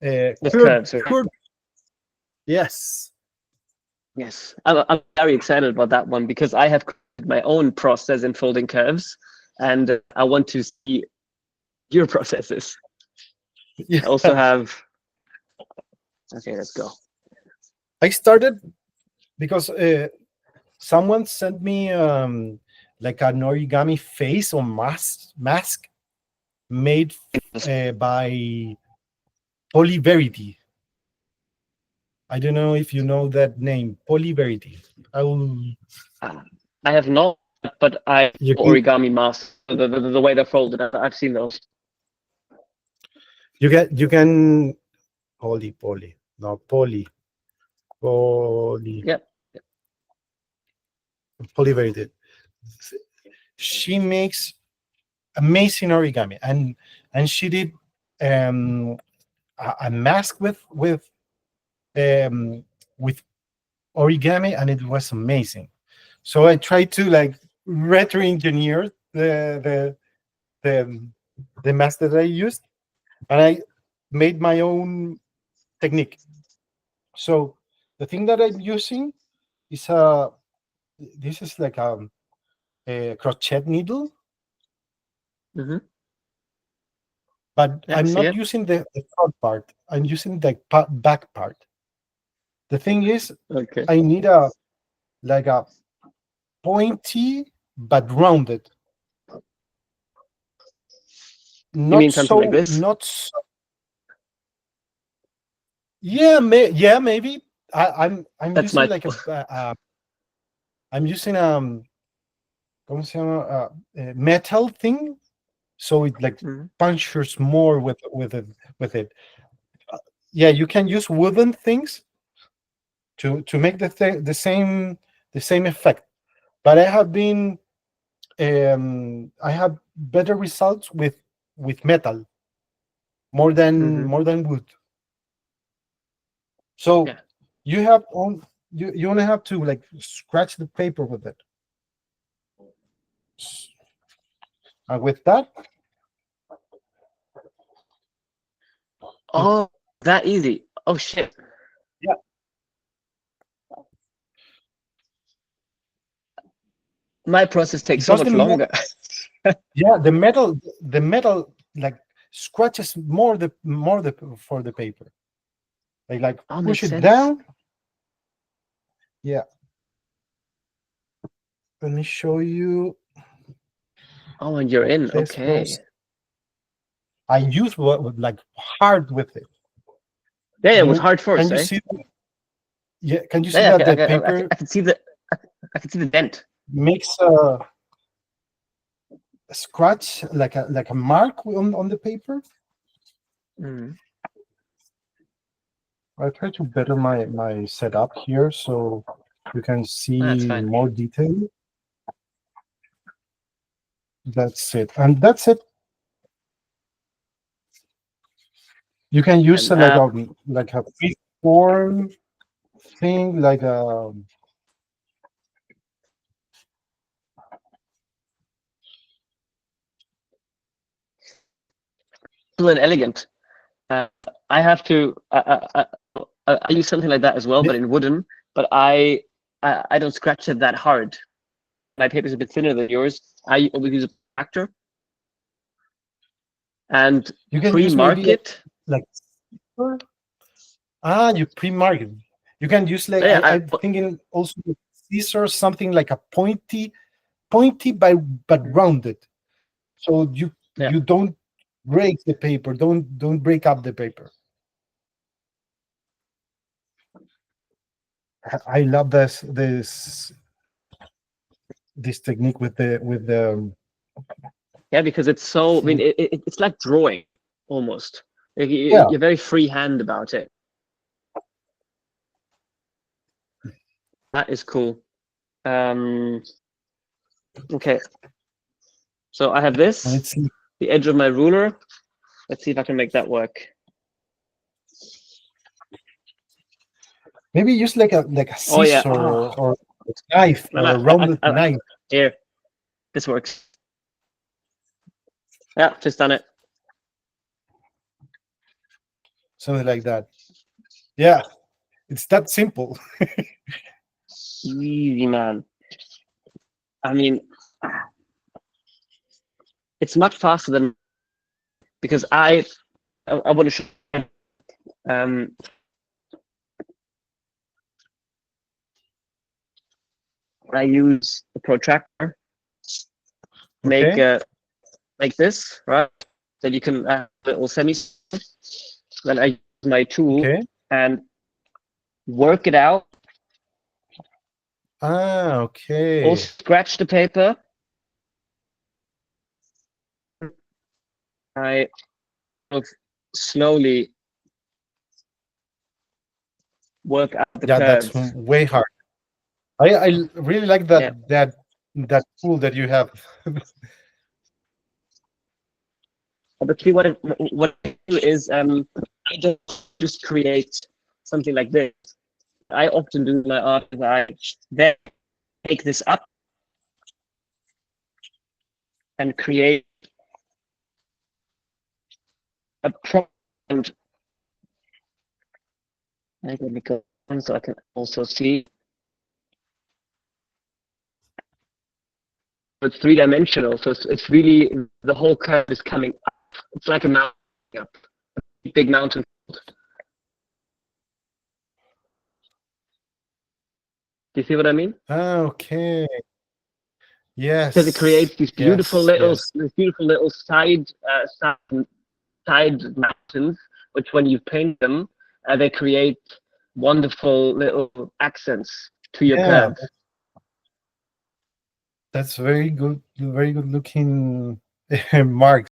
With curves, right? curve. Yes. Yes, I'm very excited about that one because I have created my own process in folding curves, and I want to see your processes. Yeah. I also have. Okay, let's go. I started because someone sent me like an origami face or mask made by Polyverity. I don't know if you know that name, Polyverity. I will. Uh, I have not, but I You can origami masks. The way they're folded, I've seen those. you can poly no poly Yep. Polyverity. She makes amazing origami, and she did um, a mask um, with origami, and it was amazing. So I tried to like retro engineer the the mask that I used, and I made my own technique. So the thing that I'm using is this is like a crochet needle, Mm-hmm. but Yeah, I I'm see not it. using the front part. I'm using the back part. The thing is, Okay. I need a like a pointy but rounded, You mean something like this? not so, yeah, maybe I'm That's using my. like I'm using ¿cómo se llama? A metal thing, so it like Mhm. punctures more with it. Yeah, you can use wooden things to make the same effect, but I have better results with metal more than wood. So Yeah. you only have to like scratch the paper with it, and with that, with Oh, that easy. Oh shit. yeah, My process takes so because much longer. the metal like scratches more the for the paper. Like Oh, push makes it sense. down. Yeah, let me show you Oh, and you're in. this Okay. process. I use like hard with it. Yeah, it was You hard can first, you eh? see? Yeah, can you see Yeah, that the paper I can see the I can see the dent. makes a scratch like a mark on the paper? Mm. I try to better my setup here so you can That's see fine. more detail. That's it, and that's it. You can use And like a free form thing, like simple and elegant. Uh, I have to. I use something like that as well, yeah, but in wooden. But I don't scratch it that hard. My paper's a bit thinner than yours. I always use a protractor and you can use pre-mark maybe it. like you pre-mark it. You can use like Yeah, I'm thinking also scissors, something like a pointy but rounded, so you yeah. you don't break the paper. Don't break up the paper. I love this technique with the Yeah, because it's so. I mean, it's like drawing almost. Like, yeah. you're very freehand about it. That is cool. Um, okay, so I have And this, it's the edge of my ruler. Let's see if I can make that work. maybe use like a Oh yeah. scissor Oh, or a knife and or a rounded knife. here, this works. Yeah, just done it. something like that. Yeah, it's that simple. Easy, man. I mean, it's much faster than, because I want to show um I use a protractor, make Okay, like this, right? Then you can add little semi. Then I use my tool okay. and work it out, or Okay. scratch the paper. I slowly work out the Yeah, that's curves. way hard. I really like Yeah, that tool that you have. but see what I do is I don't just create something like this. I often do my art is I then take this up and create a prompt. Let me go on so I can also see. It's three-dimensional, so it's really, the whole curve is coming up. It's like a mountain up, a big mountain. Do you see what I mean? Okay. Because it Yes. creates these Yes. Yes. beautiful little side mountains, which when you paint them, they create wonderful little accents to your Yeah, curves. that's very good. Very good looking marks.